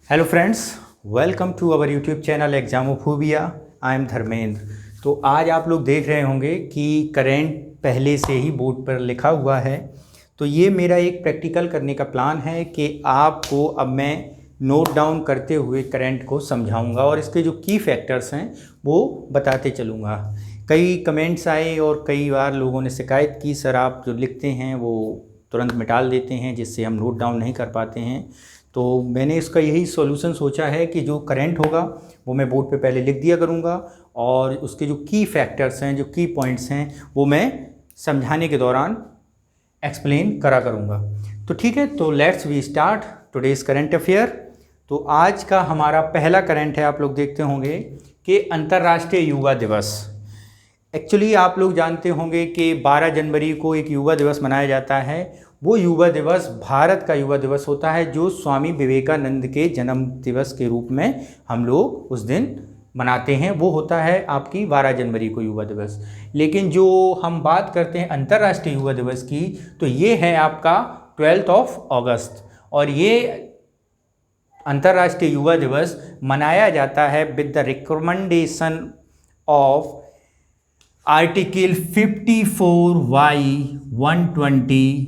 Hello friends, welcome to our YouTube channel Examophobia. I am Dharmendra. तो आज आप लोग देख रहे होंगे कि करंट पहले से ही बोर्ड पर लिखा हुआ है। तो ये मेरा एक प्रैक्टिकल करने का प्लान है कि आपको अब मैं नोट डाउन करते हुए करंट को समझाऊंगा और इसके जो की फैक्टर्स हैं वो बताते चलूँगा। कई कमेंट्स आए और कई बार लोगों ने शिकायत की, सर आप जो लिखते हैं वो तुरंत मिटा देते हैं जिससे हम नोट डाउन नहीं कर पाते हैं। तो मैंने इसका यही सॉल्यूशन सोचा है कि जो करंट होगा वो मैं बोर्ड पे पहले लिख दिया करूँगा और उसके जो की फैक्टर्स हैं, जो की पॉइंट्स हैं, वो मैं समझाने के दौरान एक्सप्लेन करा करूँगा। तो ठीक है, तो let's we start today's current affair. तो आज का हमारा पहला करंट है, आप लोग देखते होंगे कि अंतर्राष्ट्रीय युवा दिवस। एक्चुअली आप लोग जानते होंगे कि 12 जनवरी को एक युवा दिवस मनाया जाता है। वो युवा दिवस भारत का युवा दिवस होता है जो स्वामी विवेकानंद के जन्म दिवस के रूप में हम लोग उस दिन मनाते हैं। वो होता है आपकी 12 जनवरी को युवा दिवस। लेकिन जो हम बात करते हैं अंतर्राष्ट्रीय युवा दिवस की, तो ये है आपका 12 अगस्त। और ये अंतर्राष्ट्रीय युवा दिवस मनाया जाता है with the recommendation of article 54Y120।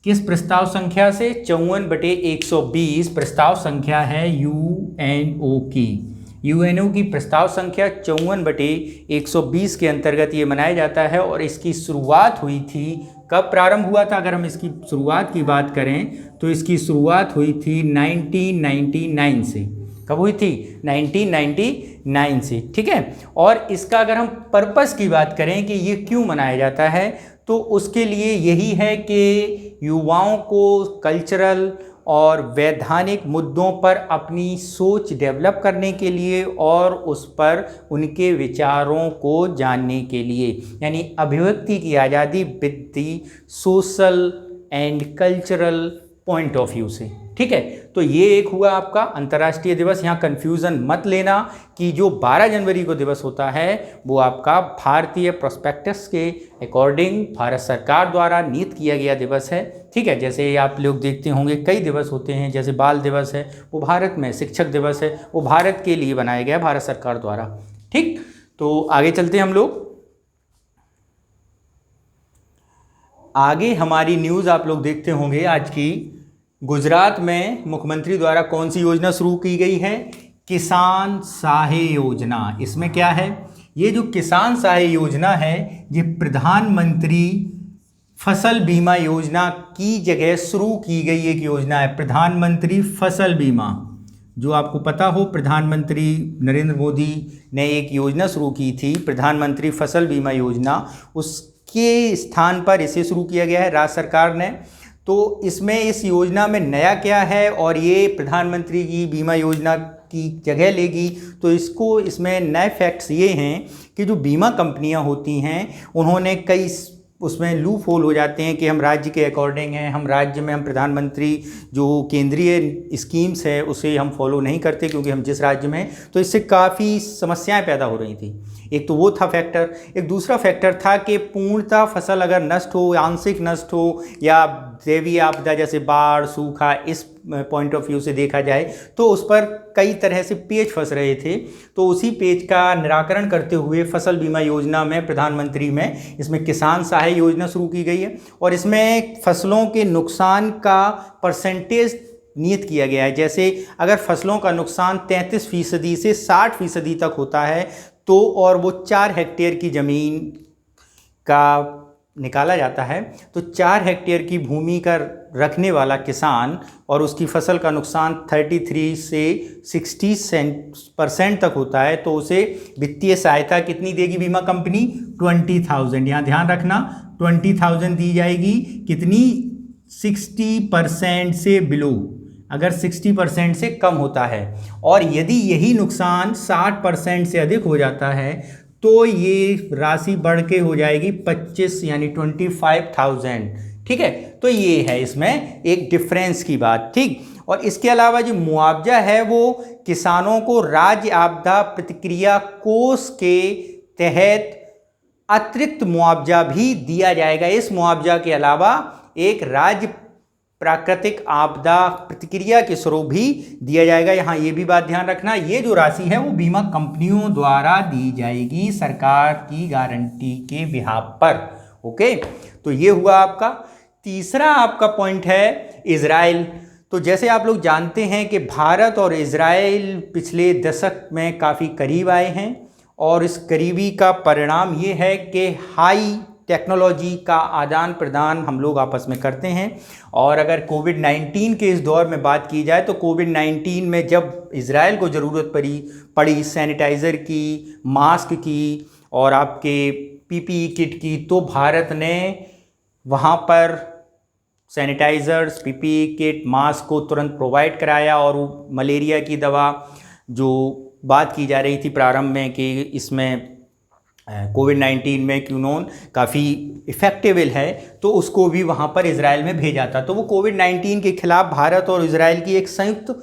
किस प्रस्ताव संख्या से? 54/120 प्रस्ताव संख्या है यूएनओ की। यूएनओ की प्रस्ताव संख्या 54/120 के अंतर्गत ये मनाया जाता है। और इसकी शुरुआत हुई थी, कब प्रारंभ हुआ था? अगर हम इसकी शुरुआत की बात करें तो इसकी शुरुआत हुई थी 1999 से। कब हुई थी? 1999 से। ठीक है। और इसका अगर हम पर्पस की बात करें कि ये क्यों मनाया जाता है, तो उसके लिए यही है कि युवाओं को कल्चरल और वैधानिक मुद्दों पर अपनी सोच डेवलप करने के लिए और उस पर उनके विचारों को जानने के लिए, यानी अभिव्यक्ति की आज़ादी with the social and cultural point of view से। ठीक है। तो ये एक हुआ आपका अंतर्राष्ट्रीय दिवस। यहाँ कंफ्यूजन मत लेना कि जो 12 जनवरी को दिवस होता है वो आपका भारतीय प्रोस्पेक्टस के अकॉर्डिंग भारत सरकार द्वारा नियत किया गया दिवस है। ठीक है। जैसे आप लोग देखते होंगे कई दिवस होते हैं, जैसे बाल दिवस है वो भारत में, शिक्षक दिवस है वो भारत के लिए बनाया गया भारत सरकार द्वारा। ठीक। तो आगे चलते हैं हम लोग। आगे हमारी न्यूज़ आप लोग देखते होंगे आज की। गुजरात में मुख्यमंत्री द्वारा कौन सी योजना शुरू की गई है? किसान सहाय योजना। इसमें क्या है? ये जो किसान सहाय योजना है ये प्रधानमंत्री फसल बीमा योजना की जगह शुरू की गई एक योजना है। प्रधानमंत्री फसल बीमा, जो आपको पता हो प्रधानमंत्री नरेंद्र मोदी ने एक योजना शुरू की थी, प्रधानमंत्री फसल बीमा योजना, उसके स्थान पर इसे शुरू किया गया है राज्य सरकार ने। तो इसमें इस योजना में नया क्या है और ये प्रधानमंत्री की बीमा योजना की जगह लेगी, तो इसमें नए फैक्ट्स ये हैं कि जो बीमा कंपनियां होती हैं उन्होंने कई उसमें लूप होल हो जाते हैं कि हम राज्य के अकॉर्डिंग हैं, हम राज्य में हम प्रधानमंत्री जो केंद्रीय स्कीम्स है उसे हम फॉलो नहीं करते क्योंकि हम जिस राज्य में, तो इससे काफ़ी समस्याएं पैदा हो रही थी। एक तो वो था फैक्टर। एक दूसरा फैक्टर था कि पूर्णतः फसल अगर नष्ट हो, आंशिक नष्ट हो या दैवीय आपदा जैसे बाढ़, सूखा, इस पॉइंट ऑफ व्यू से देखा जाए तो उस पर कई तरह से पेच फंस रहे थे। तो उसी पेच का निराकरण करते हुए फसल बीमा योजना में प्रधानमंत्री में इसमें किसान सहाय योजना शुरू की गई है और इसमें फसलों के नुकसान का परसेंटेज नियत किया गया है। जैसे अगर फसलों का नुकसान 33% से 60% तक होता है तो और वो 4 हेक्टेयर की ज़मीन का निकाला जाता है, तो 4 हेक्टेयर की भूमि का रखने वाला किसान और उसकी फसल का नुकसान 33 से 60% तक होता है तो उसे वित्तीय सहायता कितनी देगी बीमा कंपनी? 20,000। यहाँ ध्यान रखना, 20,000 दी जाएगी। कितनी? 60% से बिलो, अगर 60% से कम होता है। और यदि यही नुकसान 60% से अधिक हो जाता है तो ये राशि बढ़ के हो जाएगी 25 यानी 25,000। ठीक है। तो ये है इसमें एक डिफरेंस की बात। ठीक। और इसके अलावा जो मुआवजा है वो किसानों को राज्य आपदा प्रतिक्रिया कोष के तहत अतिरिक्त मुआवजा भी दिया जाएगा। इस मुआवजा के अलावा एक राज्य प्राकृतिक आपदा प्रतिक्रिया के स्वरूप भी दिया जाएगा। यहाँ ये भी बात ध्यान रखना, ये जो राशि है वो बीमा कंपनियों द्वारा दी जाएगी सरकार की गारंटी के बिहाफ पर। ओके, तो ये हुआ आपका तीसरा। आपका पॉइंट है इजराइल। तो जैसे आप लोग जानते हैं कि भारत और इजराइल पिछले दशक में काफ़ी करीब आए हैं और इस करीबी का परिणाम ये है कि हाई टेक्नोलॉजी का आदान प्रदान हम लोग आपस में करते हैं। और अगर कोविड-19 के इस दौर में बात की जाए तो कोविड-19 में जब इजराइल को ज़रूरत पड़ी सैनिटाइज़र की, मास्क की और आपके पीपीई किट की, तो भारत ने वहाँ पर सैनिटाइज़र्स, पीपीई किट, मास्क को तुरंत प्रोवाइड कराया। और मलेरिया की दवा जो बात की जा रही थी प्रारंभ में कि इसमें कोविड-19 में क्यूनोन काफ़ी इफ़ेक्टिव है, तो उसको भी वहाँ पर इजराइल में भेजा था। तो वो कोविड-19 के खिलाफ भारत और इजराइल की एक संयुक्त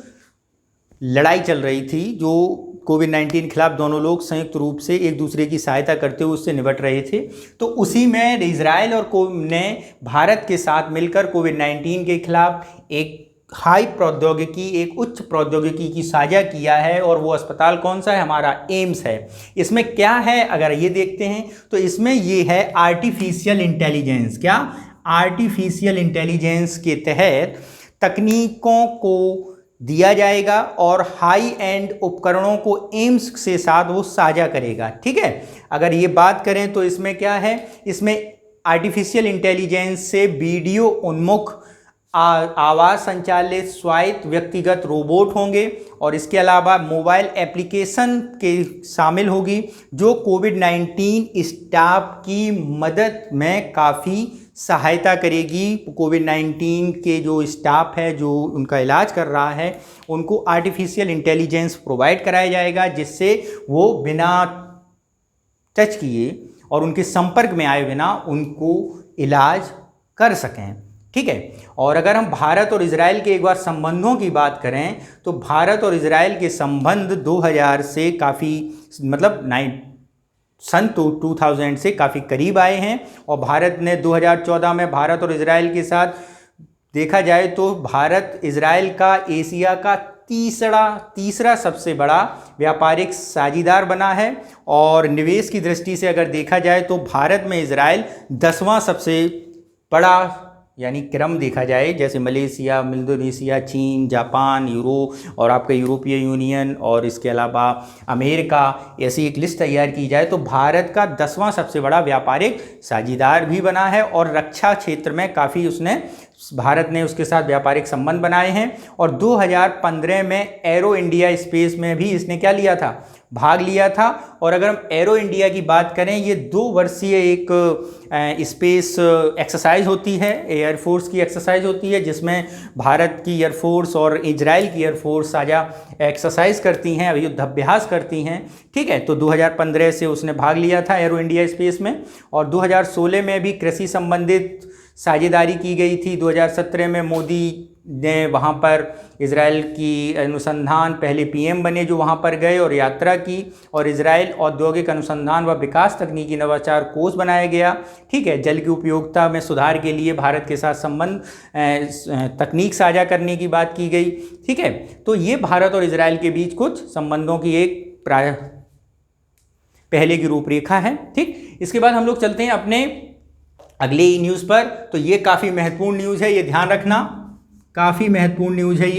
लड़ाई चल रही थी, जो कोविड-19 के खिलाफ दोनों लोग संयुक्त रूप से एक दूसरे की सहायता करते हुए उससे निपट रहे थे। तो उसी में इजराइल और ने भारत के साथ मिलकर कोविड-19 के खिलाफ एक हाई प्रौद्योगिकी, एक उच्च प्रौद्योगिकी की साझा किया है। और वो अस्पताल कौन सा है? हमारा एम्स है। इसमें क्या है अगर ये देखते हैं तो इसमें ये है आर्टिफिशियल इंटेलिजेंस। क्या? आर्टिफिशियल इंटेलिजेंस के तहत तकनीकों को दिया जाएगा और हाई एंड उपकरणों को एम्स से साथ वो साझा करेगा। ठीक है, अगर ये बात करें तो इसमें क्या है, इसमें आर्टिफिशियल इंटेलिजेंस से वीडियो उन्मुख आवाज़ संचालित स्वायत्त व्यक्तिगत रोबोट होंगे और इसके अलावा मोबाइल एप्लीकेशन के शामिल होगी जो कोविड-19 स्टाफ की मदद में काफ़ी सहायता करेगी। कोविड-19 के जो स्टाफ है जो उनका इलाज कर रहा है उनको आर्टिफिशियल इंटेलिजेंस प्रोवाइड कराया जाएगा जिससे वो बिना टच किए और उनके संपर्क में आए बिना उनको इलाज कर सकें। ठीक है, और अगर हम भारत और इजराइल के एक बार संबंधों की बात करें तो भारत और इजराइल के संबंध 2000 से काफ़ी मतलब सन 2000 से काफ़ी करीब आए हैं। और भारत ने 2014 में भारत और इजराइल के साथ देखा जाए तो भारत इजराइल का एशिया का तीसरा सबसे बड़ा व्यापारिक साझीदार बना है। और निवेश की दृष्टि से अगर देखा जाए तो भारत में इजराइल 10वां सबसे बड़ा यानी क्रम देखा जाए, जैसे मलेशिया, इंडोनेशिया, चीन, जापान, यूरोप और आपका यूरोपीय यूनियन और इसके अलावा अमेरिका, ऐसी एक लिस्ट तैयार की जाए तो भारत का 10वां सबसे बड़ा व्यापारिक साझीदार भी बना है। और रक्षा क्षेत्र में काफ़ी भारत ने उसके साथ व्यापारिक संबंध बनाए हैं। और 2015 में एरो इंडिया स्पेस में भी इसने क्या लिया था? भाग लिया था। और अगर हम एरो इंडिया की बात करें, ये 2 वर्षीय एक स्पेस एक्सरसाइज होती है, एयरफोर्स की एक्सरसाइज होती है जिसमें भारत की एयरफोर्स और इजराइल की एयरफोर्स साझा एक्सरसाइज करती हैं, युद्धाभ्यास करती हैं। ठीक है, तो 2015 से उसने भाग लिया था एरो इंडिया स्पेस में। और 2016 में भी कृषि संबंधित साझेदारी की गई थी। 2017 में मोदी ने वहाँ पर इजराइल की अनुसंधान पहले पीएम बने जो वहाँ पर गए और यात्रा की। और इजराइल औद्योगिक अनुसंधान व विकास तकनीकी नवाचार कोष बनाया गया। ठीक है, जल की उपयोगिता में सुधार के लिए भारत के साथ संबंध तकनीक साझा करने की बात की गई। ठीक है, तो ये भारत और इजराइल के बीच कुछ संबंधों की एक पहले की रूपरेखा है। ठीक, इसके बाद हम लोग चलते हैं अपने अगले न्यूज़ पर। तो ये काफ़ी महत्वपूर्ण न्यूज़ है, ये ध्यान रखना, काफ़ी महत्वपूर्ण न्यूज़ है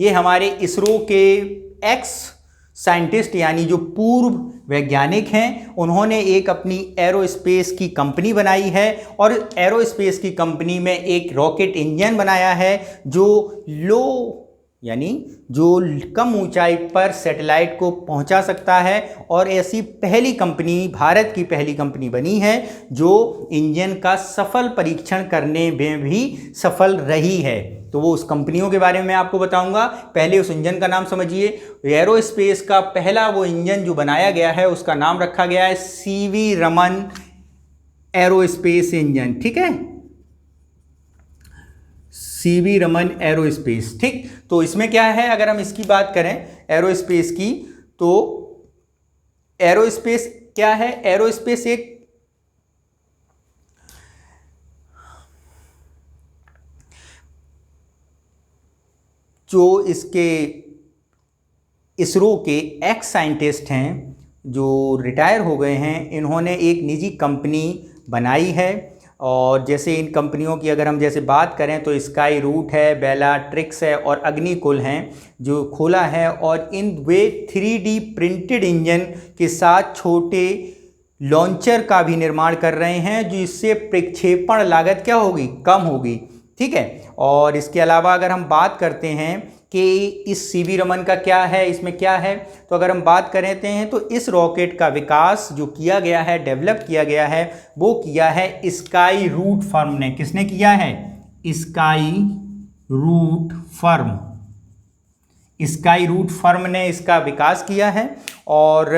ये हमारे इसरो के एक्स साइंटिस्ट यानी जो पूर्व वैज्ञानिक हैं उन्होंने एक अपनी एरोस्पेस की कंपनी बनाई है। और एरोस्पेस की कंपनी में एक रॉकेट इंजन बनाया है जो यानी जो कम ऊंचाई पर सैटेलाइट को पहुंचा सकता है। और ऐसी पहली कंपनी, भारत की पहली कंपनी बनी है जो इंजन का सफल परीक्षण करने में भी सफल रही है। तो वो उस कंपनियों के बारे में आपको बताऊंगा। पहले उस इंजन का नाम समझिए। एरोस्पेस का पहला वो इंजन जो बनाया गया है उसका नाम रखा गया है सीवी रमन एरोस्पेस इंजन। ठीक है, सीवी रमन एरोस्पेस। ठीक, तो इसमें क्या है, अगर हम इसकी बात करें एरोस्पेस की, तो एरोस्पेस क्या है? एरोस्पेस एक जो इसके इसरो के एक्स साइंटिस्ट हैं जो रिटायर हो गए हैं, इन्होंने एक निजी कंपनी बनाई है। और जैसे इन कंपनियों की अगर हम जैसे बात करें तो स्काई रूट है, बेलाट्रिक्स है और अग्निकुल हैं जो खोला है। और इन वे 3D प्रिंटेड इंजन के साथ छोटे लॉन्चर का भी निर्माण कर रहे हैं, जो इससे प्रक्षेपण लागत क्या होगी, कम होगी। ठीक है। और इसके अलावा अगर हम बात करते हैं कि इस सीवी रमन का क्या है, इसमें क्या है, तो अगर हम बात करते हैं तो इस रॉकेट का विकास जो किया गया है, डेवलप किया गया है, वो किया है स्काई रूट फर्म ने। किसने किया है? Skyroot firm. Skyroot firm ने इसका विकास किया है। और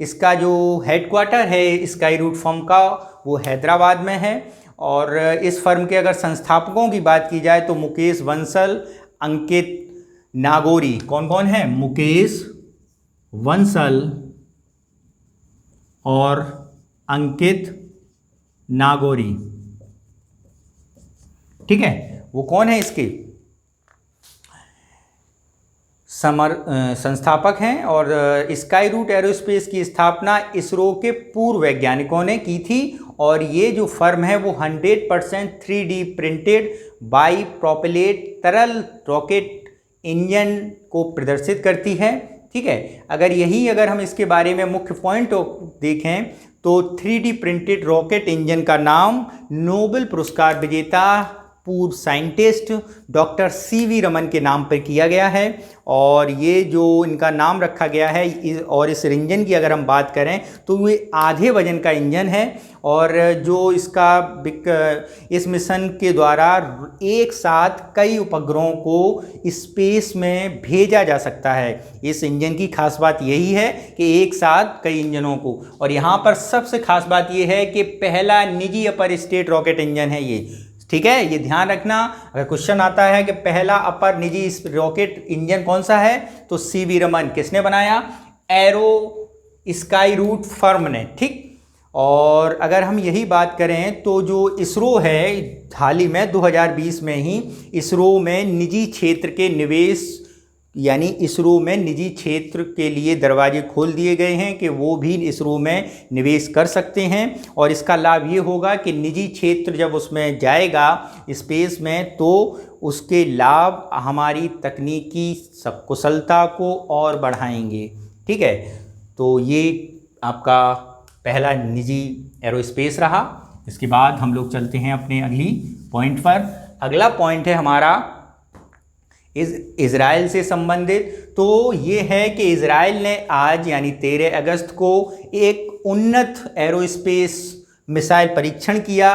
इसका जो हेडक्वार्टर है स्काई रूट फर्म का, वो हैदराबाद में है। और इस फर्म के अगर संस्थापकों की बात की जाए तो मुकेश बंसल, अंकित नागोरी। कौन कौन है? मुकेश बंसल और अंकित नागोरी। ठीक है, वो कौन है इसके संस्थापक हैं। और स्काई रूट एरोस्पेस की स्थापना इसरो के पूर्व वैज्ञानिकों ने की थी। और ये जो फर्म है वो 100% 3D प्रिंटेड बाई प्रोपेलेट तरल रॉकेट इंजन को प्रदर्शित करती है। ठीक है। अगर हम इसके बारे में मुख्य पॉइंट देखें तो 3D प्रिंटेड रॉकेट इंजन का नाम नोबेल पुरस्कार विजेता पूर्व साइंटिस्ट डॉक्टर सीवी रमन के नाम पर किया गया है। और ये जो इनका नाम रखा गया है, और इस इंजन की अगर हम बात करें तो ये आधे वजन का इंजन है। और जो इस मिशन के द्वारा एक साथ कई उपग्रहों को स्पेस में भेजा जा सकता है। इस इंजन की खास बात यही है कि एक साथ कई इंजनों को। और यहाँ पर सबसे खास बात ये है कि पहला निजी अपर स्टेट रॉकेट इंजन है ये। ठीक है, ये ध्यान रखना। अगर क्वेश्चन आता है कि पहला अपर निजी रॉकेट इंजन कौन सा है, तो सीवी रमन। किसने बनाया? एरो स्काई रूट फर्म ने। ठीक। और अगर हम यही बात करें तो जो इसरो है, हाल ही में 2020 में ही इसरो में निजी क्षेत्र के निवेश, यानी इसरो में निजी क्षेत्र के लिए दरवाजे खोल दिए गए हैं कि वो भी इसरो में निवेश कर सकते हैं। और इसका लाभ ये होगा कि निजी क्षेत्र जब उसमें जाएगा स्पेस में, तो उसके लाभ हमारी तकनीकी कुशलता को और बढ़ाएंगे। ठीक है, तो ये आपका पहला निजी एरोस्पेस रहा। इसके बाद हम लोग चलते हैं अपने अगली पॉइंट पर। अगला पॉइंट है हमारा इज़राइल से संबंधित। तो ये है कि इज़राइल ने आज यानी 13 अगस्त को एक उन्नत एरोस्पेस मिसाइल परीक्षण किया।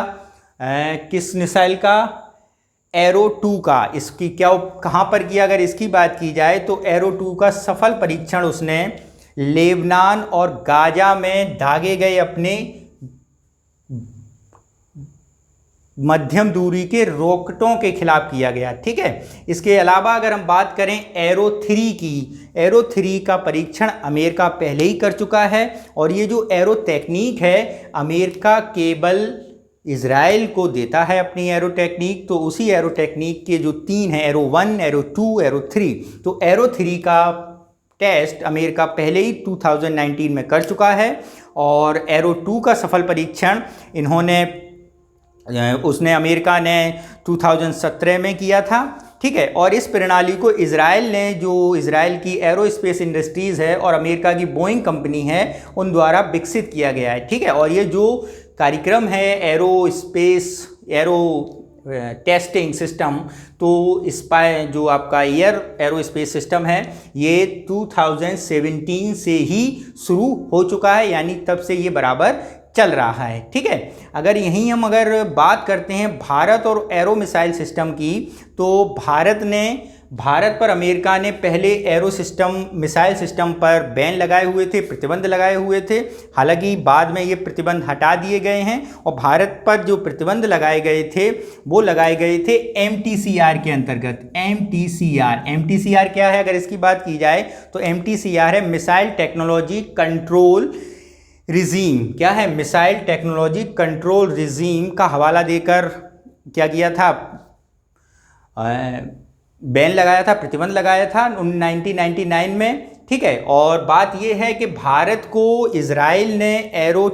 किस मिसाइल का? एरो 2 का। इसकी कहाँ पर किया? अगर इसकी बात की जाए तो एरो 2 का सफल परीक्षण उसने लेबनान और गाजा में दागे गए अपने मध्यम दूरी के रॉकेटों के खिलाफ किया गया। ठीक है। इसके अलावा अगर हम बात करें एरो 3 की, एरो 3 का परीक्षण अमेरिका पहले ही कर चुका है। और ये जो एरो टेक्निक है, अमेरिका केवल इज़राइल को देता है अपनी एरो टेक्निक। तो उसी एरो टेक्निक के जो 3 हैं, एरो 1, एरो 2, एरो 3, तो एरो 3 का टेस्ट अमेरिका पहले ही 2019 में कर चुका है। और एरो 2 का सफल परीक्षण अमेरिका ने 2017 में किया था। ठीक है। और इस प्रणाली को इज़राइल की एरोस्पेस इंडस्ट्रीज़ है और अमेरिका की बोइंग कंपनी है, उन द्वारा विकसित किया गया है। ठीक है। और ये जो कार्यक्रम है एरो टेस्टिंग सिस्टम, तो जो आपका एरोस्पेस सिस्टम है, ये 2017 से ही शुरू हो चुका है, यानी तब से ये बराबर चल रहा है। ठीक है। हम बात करते हैं भारत और एरो मिसाइल सिस्टम की, तो भारत पर अमेरिका ने पहले मिसाइल सिस्टम पर बैन लगाए हुए थे, प्रतिबंध लगाए हुए थे। हालांकि बाद में ये प्रतिबंध हटा दिए गए हैं। और भारत पर जो प्रतिबंध लगाए गए थे वो लगाए गए थे MTCR के अंतर्गत। MTCR क्या है? अगर इसकी बात की जाए तो MTCR है मिसाइल टेक्नोलॉजी कंट्रोल रिजीम। क्या है? मिसाइल टेक्नोलॉजी कंट्रोल रिजीम का हवाला देकर क्या किया था? बैन लगाया था, प्रतिबंध लगाया था 1999 में, ठीक है। और बात यह है कि भारत को इजराइल ने एरो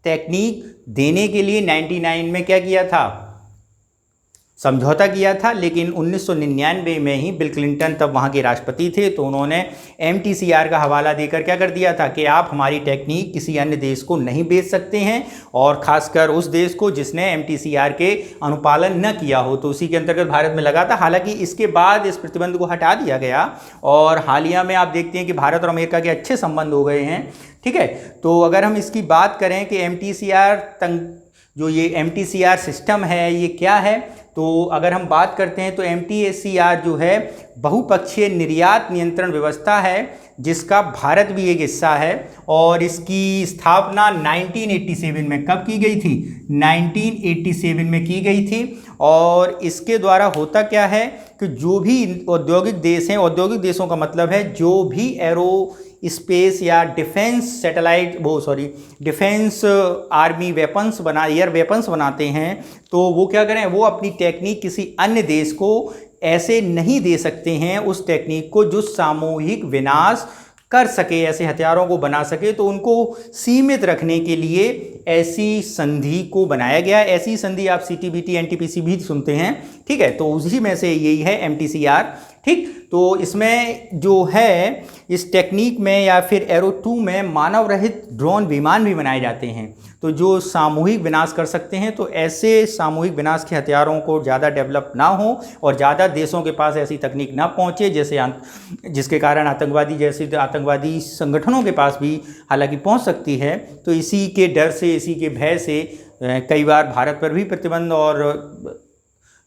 टेक्निक देने के लिए 99 में क्या किया था, समझौता किया था। लेकिन 1999 में ही बिल क्लिंटन तब वहाँ के राष्ट्रपति थे, तो उन्होंने MTCR का हवाला देकर क्या कर दिया था कि आप हमारी टेक्निक किसी अन्य देश को नहीं बेच सकते हैं, और ख़ासकर उस देश को जिसने MTCR के अनुपालन न किया हो। तो उसी के अंतर्गत भारत में लगा था। हालांकि इसके बाद इस प्रतिबंध को हटा दिया गया, और हालिया में आप देखते हैं कि भारत और अमेरिका के अच्छे संबंध हो गए हैं, ठीक है। तो अगर हम इसकी बात करें कि जो ये MTCR सिस्टम है ये क्या है, तो अगर हम बात करते हैं तो MTCR जो है बहुपक्षीय निर्यात नियंत्रण व्यवस्था है, जिसका भारत भी एक हिस्सा है। और इसकी स्थापना 1987 में कब की गई थी, 1987 में की गई थी। और इसके द्वारा होता क्या है कि जो भी औद्योगिक देश हैं, औद्योगिक देशों का मतलब है जो भी एरो स्पेस या defence army weapons air weapons बनाते हैं, तो वो क्या करें, वो अपनी टेक्निक किसी अन्य देश को ऐसे नहीं दे सकते हैं, उस टेक्निक को जो सामूहिक विनाश कर सके, ऐसे हथियारों को बना सके। तो उनको सीमित रखने के लिए ऐसी संधि को बनाया गया। ऐसी संधि आप CTBT NTPC भी सुनते हैं, ठीक है। तो उसी में से यही है MTCR, ठीक। तो इसमें जो है इस टेक्निक में या फिर एरो 2 में मानव रहित ड्रोन विमान भी बनाए जाते हैं, तो जो सामूहिक विनाश कर सकते हैं। तो ऐसे सामूहिक विनाश के हथियारों को ज़्यादा डेवलप ना हो और ज़्यादा देशों के पास ऐसी तकनीक ना पहुँचे, जिसके कारण आतंकवादी संगठनों के पास भी हालांकि पहुँच सकती है। तो इसी के डर से, इसी के भय से कई बार भारत पर भी प्रतिबंध, और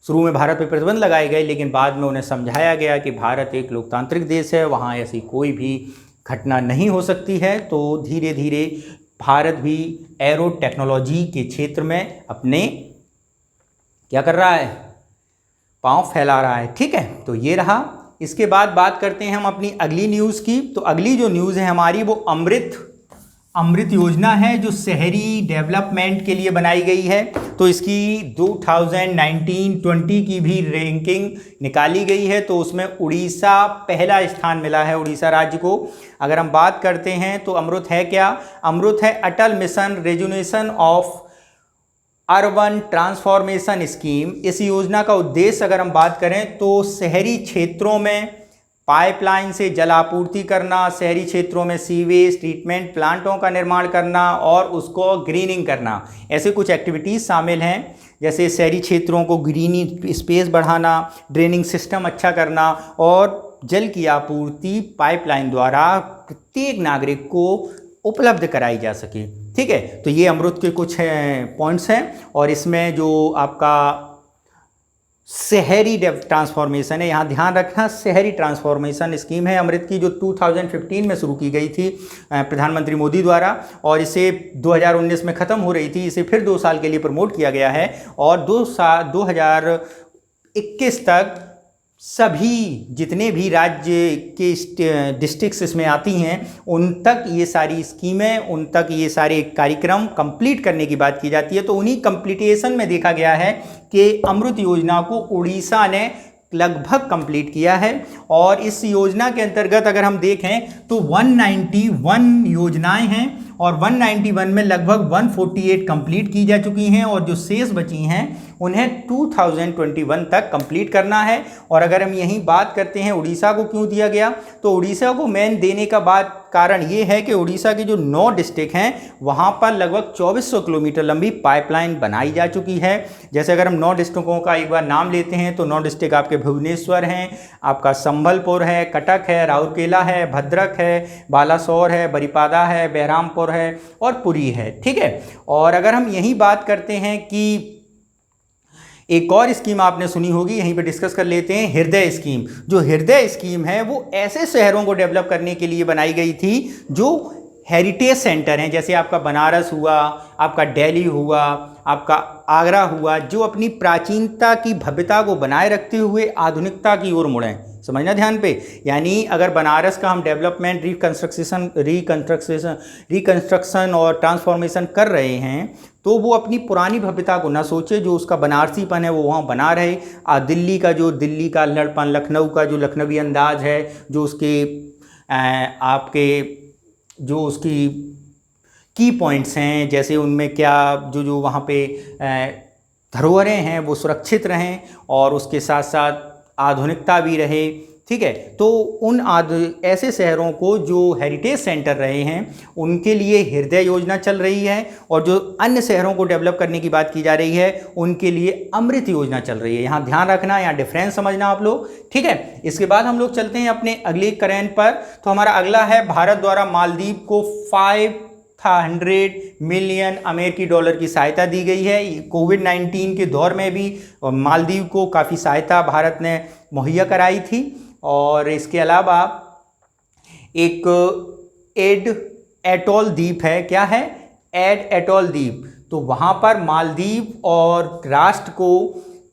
शुरू में भारत पर प्रतिबंध लगाए गए, लेकिन बाद में उन्हें समझाया गया कि भारत एक लोकतांत्रिक देश है, वहाँ ऐसी कोई भी घटना नहीं हो सकती है। तो धीरे धीरे भारत भी एरो टेक्नोलॉजी के क्षेत्र में अपने क्या कर रहा है, पांव फैला रहा है, ठीक है। तो ये रहा। इसके बाद बात करते हैं हम अपनी अगली न्यूज़ की। तो अगली जो न्यूज़ है हमारी वो अमृत योजना है, जो शहरी डेवलपमेंट के लिए बनाई गई है। तो इसकी 2019-20 की भी रैंकिंग निकाली गई है, तो उसमें उड़ीसा पहला स्थान मिला है, उड़ीसा राज्य को। अगर हम बात करते हैं तो अमृत है क्या, अमृत है Atal mission rejuvenation of urban transformation scheme. इस योजना का उद्देश्य अगर हम बात करें तो शहरी क्षेत्रों में पाइपलाइन से जल आपूर्ति करना, शहरी क्षेत्रों में सीवेज ट्रीटमेंट प्लांटों का निर्माण करना और उसको ग्रीनिंग करना, ऐसे कुछ एक्टिविटीज़ शामिल हैं। जैसे शहरी क्षेत्रों को ग्रीनी स्पेस बढ़ाना, ड्रेनिंग सिस्टम अच्छा करना और जल की आपूर्ति पाइपलाइन द्वारा प्रत्येक नागरिक को उपलब्ध कराई जा सके, ठीक है। तो ये अमृत के कुछ पॉइंट्स हैं। और इसमें जो आपका शहरी ट्रांसफॉर्मेशन है, यहाँ ध्यान रखना, शहरी ट्रांसफॉर्मेशन स्कीम है अमृत की, जो 2015 में शुरू की गई थी प्रधानमंत्री मोदी द्वारा, और इसे 2019 में ख़त्म हो रही थी। इसे फिर 2 साल के लिए प्रमोट किया गया है, और 2021 तक सभी जितने भी राज्य के डिस्ट्रिक्ट्स इसमें आती हैं उन तक ये सारी स्कीमें, उन तक ये सारे कार्यक्रम कंप्लीट करने की बात की जाती है। तो उन्हीं कंप्लीटेशन में देखा गया है कि अमृत योजना को उड़ीसा ने लगभग कंप्लीट किया है। और इस योजना के अंतर्गत अगर हम देखें तो 191 योजनाएं हैं, और 191 में लगभग 148 कंप्लीट की जा चुकी हैं, और जो शेष बची हैं उन्हें 2021 तक कंप्लीट करना है। और अगर हम यही बात करते हैं उड़ीसा को क्यों दिया गया, तो उड़ीसा को मेन देने का कारण ये है कि उड़ीसा के जो 9 डिस्ट्रिक्ट हैं वहाँ पर लगभग 2400 किलोमीटर लंबी पाइपलाइन बनाई जा चुकी है। जैसे अगर हम 9 डिस्ट्रिक्टों का एक बार नाम लेते हैं तो 9 डिस्ट्रिक्ट आपके भुवनेश्वर हैं, आपका संबलपुर है, कटक है, राउरकेला है, भद्रक है, बालासोर है, बरिपादा है, बहरामपुर है और पुरी है, ठीक है। और अगर हम यही बात करते हैं कि एक और स्कीम आपने सुनी होगी, यहीं पे डिस्कस कर लेते हैं, हृदय स्कीम। जो हृदय स्कीम है वो ऐसे शहरों को डेवलप करने के लिए बनाई गई थी जो हेरिटेज सेंटर हैं, जैसे आपका बनारस हुआ, आपका दिल्ली हुआ, आपका आगरा हुआ, जो अपनी प्राचीनता की भव्यता को बनाए रखते हुए आधुनिकता की ओर मुड़ें। समझना ध्यान पे। यानी अगर बनारस का हम डेवलपमेंट रिकंस्ट्रक्शन और ट्रांसफॉर्मेशन कर रहे हैं तो वो अपनी पुरानी भव्यता को ना सोचे, जो उसका बनारसीपन है वो वहाँ बना रहे। दिल्ली का लड़पन, लखनऊ का जो लखनवी अंदाज है, जो उसके आपके जो उसकी की पॉइंट्स हैं, जैसे उनमें क्या जो वहाँ पे धरोहरें हैं वो सुरक्षित रहें और उसके साथ साथ आधुनिकता भी रहे। ठीक है, तो उन ऐसे शहरों को जो हेरिटेज सेंटर रहे हैं उनके लिए हृदय योजना चल रही है, और जो अन्य शहरों को डेवलप करने की बात की जा रही है उनके लिए अमृत योजना चल रही है। यहाँ ध्यान रखना, यहाँ डिफरेंस समझना आप लोग। ठीक है, इसके बाद हम लोग चलते हैं अपने अगले करंट पर। तो हमारा अगला है, भारत द्वारा मालदीव को 500 मिलियन अमेरिकी डॉलर की सहायता दी गई है। कोविड-19 के दौर में भी मालदीव को काफ़ी सहायता भारत ने मुहैया कराई थी। और इसके अलावा एक एड एटॉल द्वीप है, क्या है, एड एटॉल द्वीप। तो वहाँ पर मालदीव और राष्ट्र को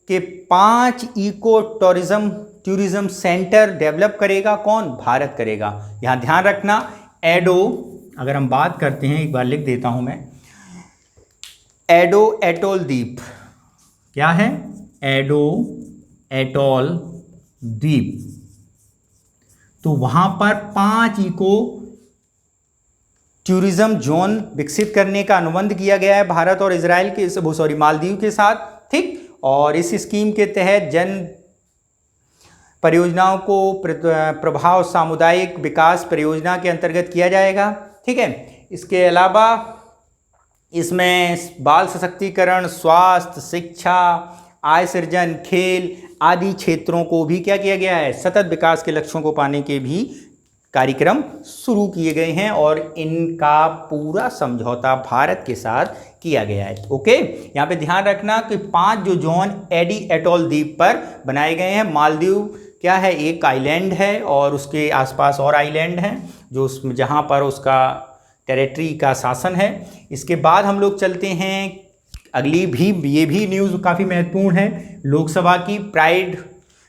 के 5 इको टूरिज्म सेंटर डेवलप करेगा, कौन, भारत करेगा। यहाँ ध्यान रखना, एडो, अगर हम बात करते हैं, एक बार लिख देता हूँ मैं, एडो एटॉल द्वीप, क्या है, एडो एटॉल द्वीप। तो वहाँ पर 5 इको टूरिज्म जोन विकसित करने का अनुबंध किया गया है भारत और इजराइल के मालदीव के साथ। ठीक, और इस स्कीम के तहत जन परियोजनाओं को प्रभाव सामुदायिक विकास परियोजना के अंतर्गत किया जाएगा। ठीक है, इसके अलावा इसमें बाल सशक्तिकरण, स्वास्थ्य, शिक्षा, आय सृजन, खेल आदि क्षेत्रों को भी क्या किया गया है, सतत विकास के लक्ष्यों को पाने के भी कार्यक्रम शुरू किए गए हैं, और इनका पूरा समझौता भारत के साथ किया गया है। ओके, यहाँ पे ध्यान रखना कि 5 जो जोन एडी एटॉल द्वीप पर बनाए गए हैं। मालदीव क्या है, एक आइलैंड है और उसके आसपास और आइलैंड हैं जो जहाँ पर उसका टेरिटरी का शासन है। इसके बाद हम लोग चलते हैं अगली भी, ये भी न्यूज़ काफ़ी महत्वपूर्ण है, लोकसभा की। प्राइड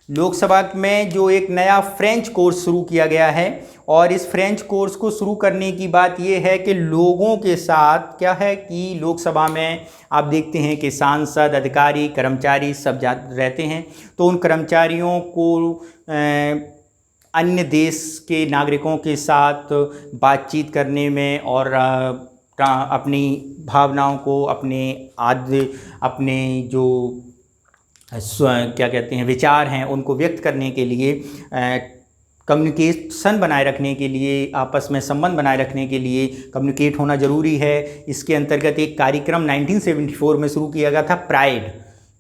लोकसभा में जो एक नया फ्रेंच कोर्स शुरू किया गया है, और इस फ्रेंच कोर्स को शुरू करने की बात यह है कि लोगों के साथ क्या है कि लोकसभा में आप देखते हैं कि सांसद, अधिकारी, कर्मचारी सब रहते हैं। तो उन कर्मचारियों को अन्य देश के नागरिकों के साथ बातचीत करने में और अपनी भावनाओं को, अपने जो क्या कहते हैं विचार हैं उनको व्यक्त करने के लिए, कम्युनिकेशन बनाए रखने के लिए, आपस में संबंध बनाए रखने के लिए कम्युनिकेट होना ज़रूरी है। इसके अंतर्गत एक कार्यक्रम 1974 में शुरू किया गया था, प्राइड।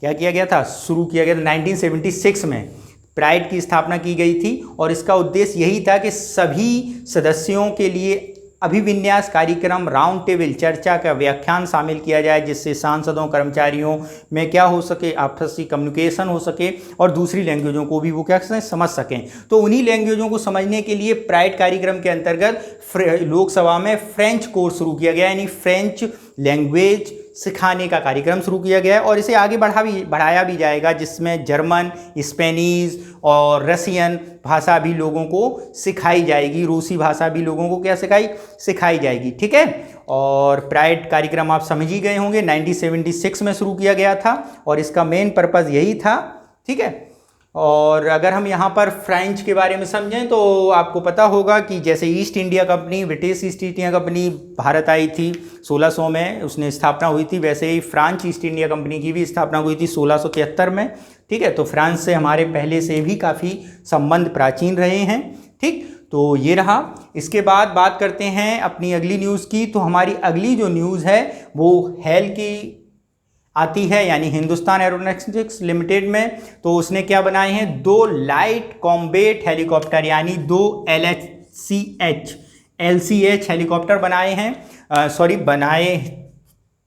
क्या किया गया था, शुरू किया गया था 1976 में प्राइड की स्थापना की गई थी, और इसका उद्देश्य यही था कि सभी सदस्यों के लिए अभिविन्यास कार्यक्रम, राउंड टेबल चर्चा का व्याख्यान शामिल किया जाए, जिससे सांसदों, कर्मचारियों में क्या हो सके, आपसी कम्युनिकेशन हो सके और दूसरी लैंग्वेजों को भी वो क्या समझ सकें। तो उन्हीं लैंग्वेजों को समझने के लिए प्राइड कार्यक्रम के अंतर्गत लोकसभा में फ्रेंच कोर्स शुरू किया गया, यानी फ्रेंच लैंग्वेज सिखाने का कार्यक्रम शुरू किया गया है, और इसे आगे बढ़ाया भी जाएगा, जिसमें जर्मन, स्पेनिश और रसियन भाषा भी लोगों को सिखाई जाएगी, रूसी भाषा भी लोगों को क्या सिखाई जाएगी। ठीक है, और प्राइड कार्यक्रम आप समझ ही गए होंगे, 1976 में शुरू किया गया था और इसका मेन पर्पज़ यही था। ठीक है, और अगर हम यहाँ पर फ्रेंच के बारे में समझें तो आपको पता होगा कि जैसे east India company, British east India company Bharat आई थी 1600 में, उसने स्थापना हुई थी, वैसे ही फ्रांस ईस्ट इंडिया कंपनी की भी स्थापना हुई थी 1673 में। ठीक है, तो फ्रांस से हमारे पहले से भी काफ़ी संबंध प्राचीन रहे हैं। ठीक, तो ये रहा। इसके बाद बात करते हैं अपनी अगली न्यूज़ की। तो हमारी अगली जो न्यूज़ है वो हेल की आती है, यानी हिंदुस्तान एरोनॉटिक्स लिमिटेड में। तो उसने क्या बनाए हैं, 2 लाइट कॉम्बैट हेलीकॉप्टर, यानी 2 LCH हेलीकॉप्टर बनाए हैं,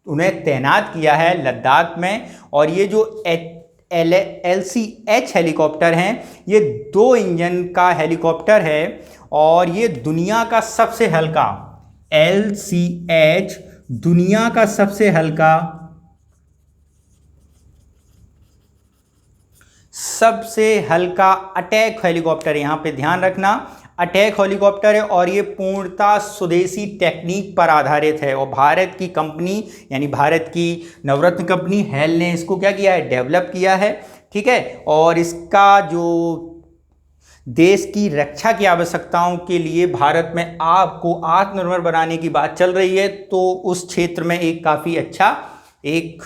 उन्हें तैनात किया है लद्दाख में। और ये जो LCH हेलीकॉप्टर हैं, ये 2 इंजन का हेलीकॉप्टर है, और ये दुनिया का सबसे हल्का, LCH दुनिया का सबसे हल्का सबसे हल्का अटैक हेलीकॉप्टर, यहाँ पे ध्यान रखना, अटैक हेलीकॉप्टर है और ये पूर्णतः स्वदेशी टेक्निक पर आधारित है। और भारत की कंपनी यानी भारत की नवरत्न कंपनी हेल ने इसको क्या किया है, डेवलप किया है। ठीक है, और इसका जो देश की रक्षा की आवश्यकताओं के लिए भारत में आपको आत्मनिर्भर बनाने की बात चल रही है, तो उस क्षेत्र में एक काफ़ी अच्छा एक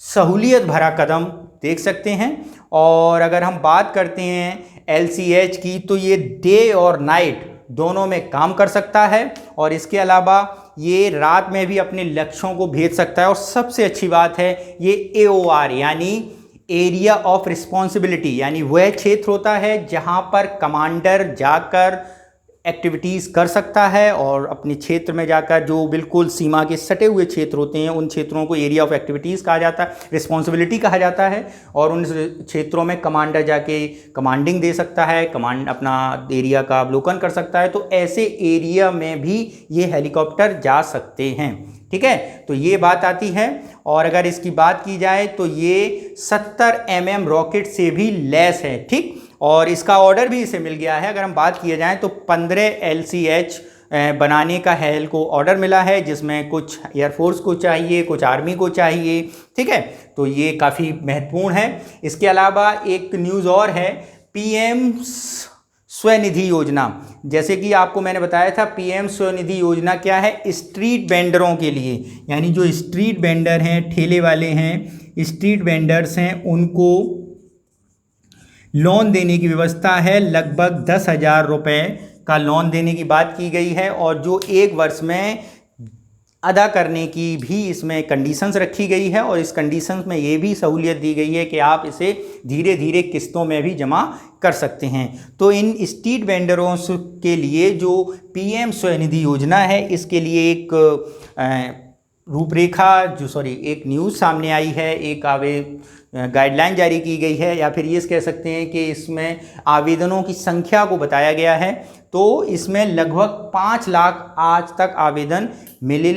सहूलियत भरा कदम देख सकते हैं। और अगर हम बात करते हैं LCH की, तो ये डे और नाइट दोनों में काम कर सकता है और इसके अलावा ये रात में भी अपने लक्ष्यों को भेज सकता है। और सबसे अच्छी बात है ये AOR यानी एरिया ऑफ रिस्पॉन्सिबिलिटी, यानी वह क्षेत्र होता है जहां पर कमांडर जाकर एक्टिविटीज़ कर सकता है और अपने क्षेत्र में जाकर जो बिल्कुल सीमा के सटे हुए क्षेत्र होते हैं उन क्षेत्रों को एरिया ऑफ एक्टिविटीज़ कहा जाता है, रिस्पॉन्सिबिलिटी कहा जाता है। और उन क्षेत्रों में कमांडर जाके कमांडिंग दे सकता है, कमांड अपना एरिया का अवलोकन कर सकता है। तो ऐसे एरिया में भी ये हेलीकॉप्टर जा सकते हैं। ठीक है, तो ये बात आती है। और अगर इसकी बात की जाए तो ये 70 mm रॉकेट से भी लैस है। ठीक, और इसका ऑर्डर भी इसे मिल गया है। अगर हम बात किया जाए तो 15 LCH बनाने का हेल को ऑर्डर मिला है, जिसमें कुछ एयरफोर्स को चाहिए, कुछ आर्मी को चाहिए। ठीक है, तो ये काफ़ी महत्वपूर्ण है। इसके अलावा एक न्यूज़ और है, PM स्वनिधि योजना। जैसे कि आपको मैंने बताया था, PM स्वनिधि योजना क्या है, स्ट्रीट वेंडरों के लिए, यानी जो स्ट्रीट वेंडर हैं, ठेले वाले हैं, स्ट्रीट वेंडर्स हैं, उनको लोन देने की व्यवस्था है। लगभग 10,000 रुपये का लोन देने की बात की गई है और जो 1 वर्ष में अदा करने की भी इसमें कंडीशंस रखी गई है। और इस कंडीशंस में ये भी सहूलियत दी गई है कि आप इसे धीरे धीरे किस्तों में भी जमा कर सकते हैं। तो इन स्ट्रीट वेंडरों के लिए जो PM स्वनिधि योजना है, इसके लिए एक एक न्यूज़ सामने आई है, एक गाइडलाइन जारी की गई है, या फिर ये कह सकते हैं कि इसमें आवेदनों की संख्या को बताया गया है। तो इसमें लगभग 5 लाख आज तक आवेदन मिल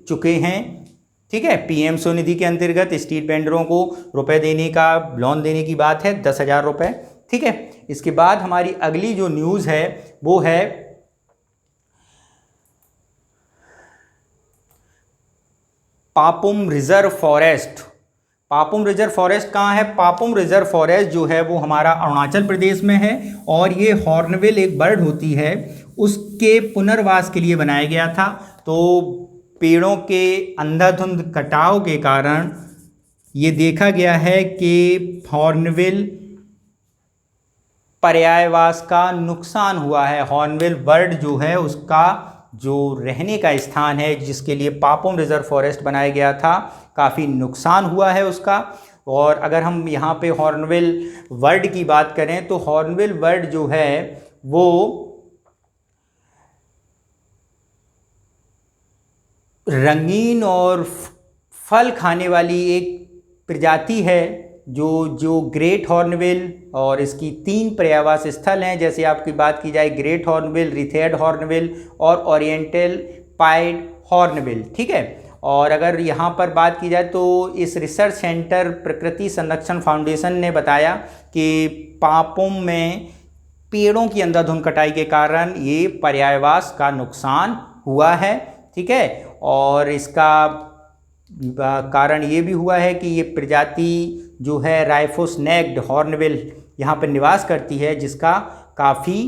चुके हैं। ठीक है, PM स्वनिधि के अंतर्गत स्ट्रीट वेंडरों को रुपए देने का, लोन देने की बात है, 10,000 रुपये। ठीक है, इसके बाद हमारी अगली जो न्यूज़ है वो है Papum reserve forest. Papum reserve forest कहाँ है? पापुम रिजर्व फॉरेस्ट जो है वो हमारा अरुणाचल प्रदेश में है और ये हॉर्नबिल एक बर्ड होती है, उसके पुनर्वास के लिए बनाया गया था। तो पेड़ों के अंधाधुंध कटाव के कारण ये देखा गया है कि हॉर्नबिल पर्यायवास का नुकसान हुआ है। हॉर्नबिल बर्ड जो है उसका जो रहने का स्थान है, जिसके लिए पापुम रिजर्व फॉरेस्ट बनाया गया था, काफ़ी नुकसान हुआ है उसका। और अगर हम यहाँ पे हॉर्नबिल बर्ड की बात करें तो हॉर्नबिल बर्ड जो है वो रंगीन और फल खाने वाली एक प्रजाति है जो ग्रेट हॉर्नबिल, और इसकी 3 पर्यायवास स्थल हैं। जैसे आपकी बात की जाए ग्रेट हॉर्नबिल, रिथेड हॉर्नबिल और ओरिएंटल पाइड हॉर्नबिल। ठीक है, और अगर यहाँ पर बात की जाए तो इस रिसर्च सेंटर प्रकृति संरक्षण फाउंडेशन ने बताया कि पापुम में पेड़ों की अंधाधुंध कटाई के कारण ये पर्यायवास का नुकसान हुआ है। ठीक है, और इसका कारण ये भी हुआ है कि ये प्रजाति जो है राइफोस नेक्ड हॉर्नबिल यहाँ पर निवास करती है, जिसका काफ़ी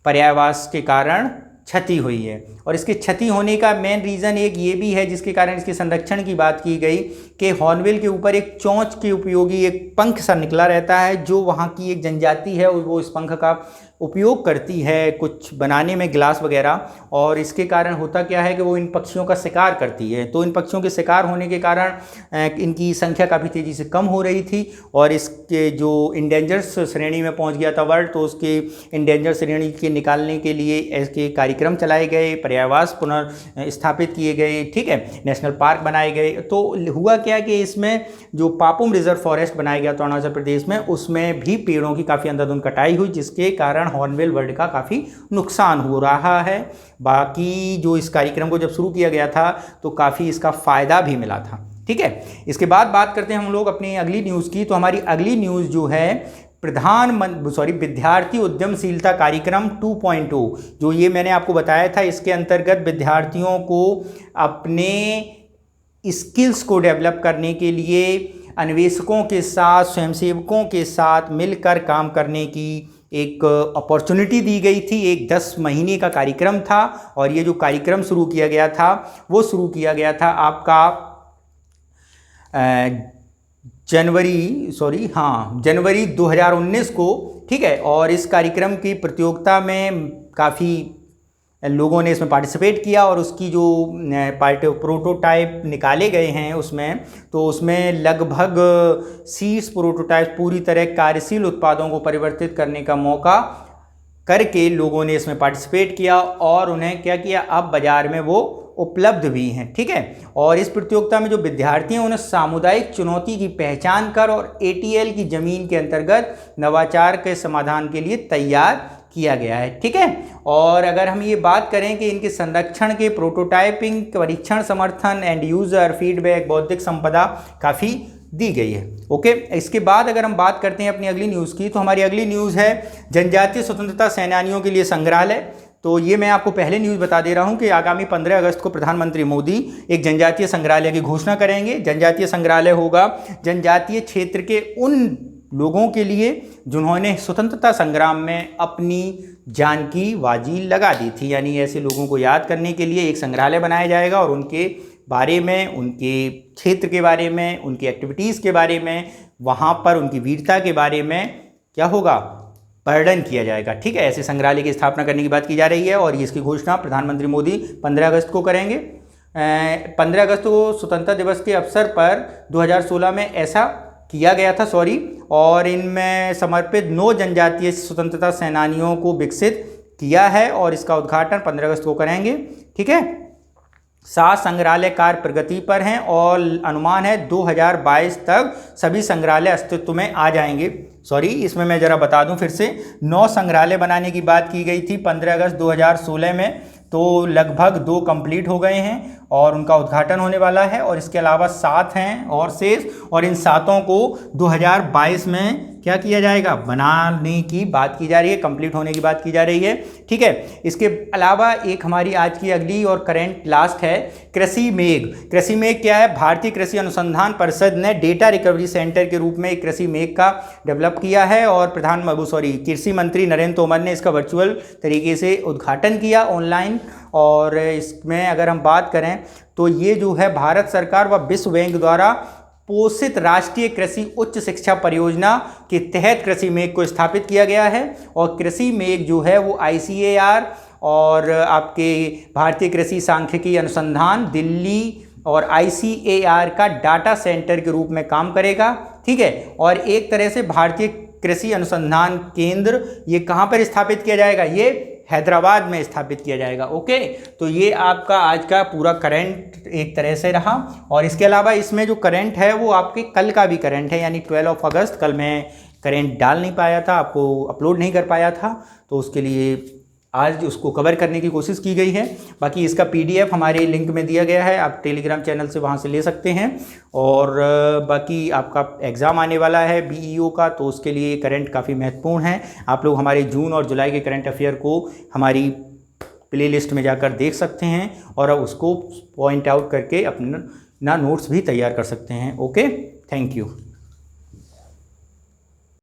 पर्यायवास के कारण क्षति हुई है। और इसके क्षति होने का मेन रीज़न एक ये भी है, जिसके कारण इसके संरक्षण की बात की गई, कि हॉर्नबिल के ऊपर एक चोंच के उपयोगी एक पंख सा निकला रहता है, जो वहाँ की एक जनजाति है वो इस पंख का उपयोग करती है कुछ बनाने में, ग्लास वगैरह। और इसके कारण होता क्या है कि वो इन पक्षियों का शिकार करती है। तो इन पक्षियों के शिकार होने के कारण इनकी संख्या काफ़ी तेज़ी से कम हो रही थी और इसके जो इंडेंजर्स श्रेणी में पहुंच गया था वर्ड, तो उसके इंडेंजर श्रेणी के निकालने के लिए ऐसे कार्यक्रम चलाए गए, पर्यायवास पुनर्स्थापित किए गए। ठीक है, नेशनल पार्क बनाए गए। तो हुआ क्या कि इसमें जो पापुम रिजर्व फॉरेस्ट बनाया गया था अरुणाचल प्रदेश में, उसमें भी पेड़ों की काफ़ी अंधाधुंध कटाई हुई, जिसके कारण हॉर्नबिल बर्ड का काफ़ी नुकसान हो रहा है। बाकी जो इस कार्यक्रम को जब शुरू किया गया था तो काफ़ी इसका फ़ायदा भी मिला था। ठीक है। इसके बाद बात करते हैं हम लोग अपनी अगली न्यूज़ की। तो हमारी अगली न्यूज़ जो है विद्यार्थी उद्यमशीलता कार्यक्रम 2.0, जो ये मैंने आपको बताया था, इसके अंतर्गत विद्यार्थियों को अपने स्किल्स को डेवलप करने के लिए अन्वेषकों के साथ, स्वयंसेवकों के साथ मिलकर काम करने की एक अपॉर्चुनिटी दी गई थी। एक 10 महीने का कार्यक्रम था और ये जो कार्यक्रम शुरू किया गया था वो शुरू किया गया था आपका जनवरी 2019 को, ठीक है। और इस कार्यक्रम की प्रतियोगिता में काफ़ी लोगों ने इसमें पार्टिसिपेट किया और उसकी जो प्रोटोटाइप निकाले गए हैं उसमें लगभग 30 प्रोटोटाइप पूरी तरह कार्यशील उत्पादों को परिवर्तित करने का मौका करके लोगों ने इसमें पार्टिसिपेट किया और उन्हें क्या किया, अब बाज़ार में वो उपलब्ध भी हैं, ठीक है। और इस प्रतियोगिता में जो विद्यार्थी हैं उन्हें सामुदायिक चुनौती की पहचान कर और ATL की ज़मीन के अंतर्गत नवाचार के समाधान के लिए तैयार किया गया है, ठीक है। और अगर हम ये बात करें कि इनके संरक्षण के प्रोटोटाइपिंग, परीक्षण, समर्थन, एंड यूज़र फीडबैक, बौद्धिक संपदा काफ़ी दी गई है, ओके। इसके बाद अगर हम बात करते हैं अपनी अगली न्यूज़ की, तो हमारी अगली न्यूज़ है जनजातीय स्वतंत्रता सेनानियों के लिए संग्रहालय। तो ये मैं आपको पहले न्यूज़ बता दे रहा हूँ कि आगामी 15 अगस्त को प्रधानमंत्री मोदी एक जनजातीय संग्रहालय की घोषणा करेंगे। जनजातीय संग्रहालय होगा जनजातीय क्षेत्र के उन लोगों के लिए जिन्होंने स्वतंत्रता संग्राम में अपनी जान की बाजी लगा दी थी, यानी ऐसे लोगों को याद करने के लिए एक संग्रहालय बनाया जाएगा और उनके बारे में, उनके क्षेत्र के बारे में, उनकी एक्टिविटीज़ के बारे में, वहाँ पर उनकी वीरता के बारे में क्या होगा, वर्णन किया जाएगा, ठीक है। ऐसे संग्रहालय की स्थापना करने की बात की जा रही है और इसकी घोषणा प्रधानमंत्री मोदी 15 अगस्त को करेंगे। 15 अगस्त को स्वतंत्रता दिवस के अवसर पर 2016 में ऐसा किया गया था, और इनमें समर्पित 9 जनजातीय स्वतंत्रता सेनानियों को विकसित किया है और इसका उद्घाटन 15 अगस्त को करेंगे, ठीक है। 7 संग्रहालय कार्य प्रगति पर हैं और अनुमान है 2022 तक सभी संग्रहालय अस्तित्व में आ जाएंगे। इसमें मैं ज़रा बता दूं फिर से, 9 संग्रहालय बनाने की बात की गई थी 15 अगस्त 2016 में, तो लगभग 2 कंप्लीट हो गए हैं और उनका उद्घाटन होने वाला है। और इसके अलावा 7 हैं और शेष, और इन 7 को 2022 में क्या किया जाएगा, बनाने की बात की जा रही है, कंप्लीट होने की बात की जा रही है, ठीक है। इसके अलावा एक हमारी आज की अगली और करंट लास्ट है कृषि मेघ। कृषि मेघ क्या है, भारतीय कृषि अनुसंधान परिषद ने डेटा रिकवरी सेंटर के रूप में एक कृषि मेघ का डेवलप किया है और कृषि मंत्री नरेंद्र तोमर ने इसका वर्चुअल तरीके से उद्घाटन किया ऑनलाइन। और इसमें अगर हम बात करें तो ये जो है भारत सरकार व विश्व बैंक द्वारा पोषित राष्ट्रीय कृषि उच्च शिक्षा परियोजना के तहत कृषि मेघ को स्थापित किया गया है। और कृषि मेघ जो है वो ICAR और आपके भारतीय कृषि सांख्यिकी अनुसंधान दिल्ली और ICAR का डाटा सेंटर के रूप में काम करेगा, ठीक है। और एक तरह से भारतीय कृषि अनुसंधान केंद्र ये कहाँ पर स्थापित किया जाएगा, ये हैदराबाद में स्थापित किया जाएगा, ओके। तो ये आपका आज का पूरा करंट एक तरह से रहा। और इसके अलावा इसमें जो करंट है वो आपके कल का भी करंट है, यानी 12 अगस्त। कल मैं करंट डाल नहीं पाया था, आपको अपलोड नहीं कर पाया था, तो उसके लिए आज उसको कवर करने की कोशिश की गई है। बाकी इसका PDF हमारे लिंक में दिया गया है, आप टेलीग्राम चैनल से वहाँ से ले सकते हैं। और बाकी आपका एग्ज़ाम आने वाला है BEO का, तो उसके लिए करंट काफ़ी महत्वपूर्ण है। आप लोग हमारे जून और जुलाई के करंट अफेयर को हमारी प्लेलिस्ट में जाकर देख सकते हैं और उसको पॉइंट आउट करके अपना नोट्स भी तैयार कर सकते हैं, ओके। Thank you.